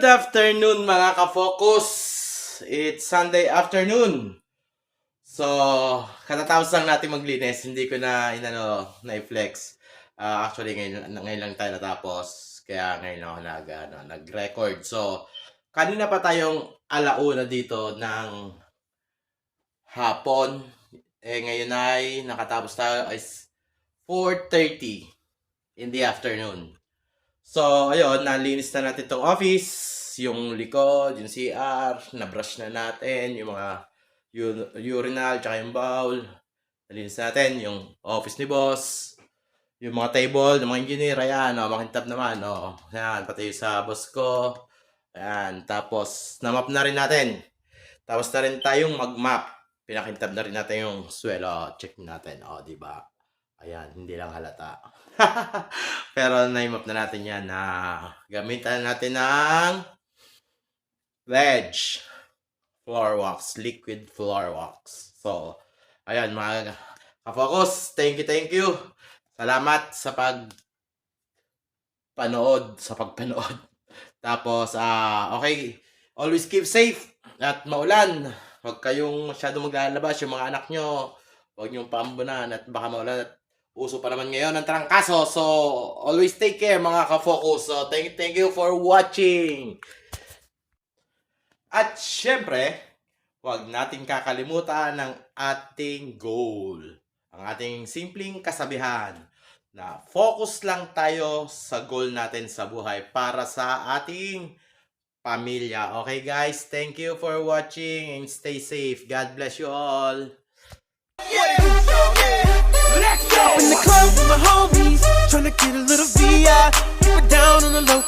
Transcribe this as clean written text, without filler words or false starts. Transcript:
Good afternoon mga ka-focus! It's Sunday afternoon. So, katatapos lang natin maglinis, hindi ko na na-flex. Actually, ngayon lang tayo natapos. Kaya ngayon ako nag-record. So, kanina pa tayong alauna dito ng hapon. Ngayon ay nakatapos tayo is 4:30 in the afternoon. So, ayun, nalinis na natin tong office, yung likod, yung CR, na-brush na natin, yung mga urinal, tsaka yung bowl. Nalinis natin yung office ni boss, yung mga table, ng mga engineer, ayan, makintab naman, ayan, pati sa boss ko, ayan, tapos, na-map na rin natin. Tapos na rin tayong mag-map, pinakintab na rin natin yung swelo, check natin, diba? Ayan, hindi lang halata. Pero na-map na natin yan na gamitan natin ng ledge floor wax, liquid floor wax. So, ayan mga ka-focus, thank you. Salamat sa pagpanood. Tapos, okay, always keep safe at maulan. Huwag kayong masyado maglalabas, yung mga anak nyo. Huwag nyong paambunan at baka maulan at uso pa naman ngayon ng trangkaso. So, always take care mga ka-focus. So, thank you for watching. At syempre, huwag nating kakalimutan ng ating goal. Ang ating simpleng kasabihan na focus lang tayo sa goal natin sa buhay para sa ating pamilya. Okay guys, thank you for watching and stay safe. God bless you all. Let's go! In the club with my homies, tryna get a little VI. Keep it down on the low.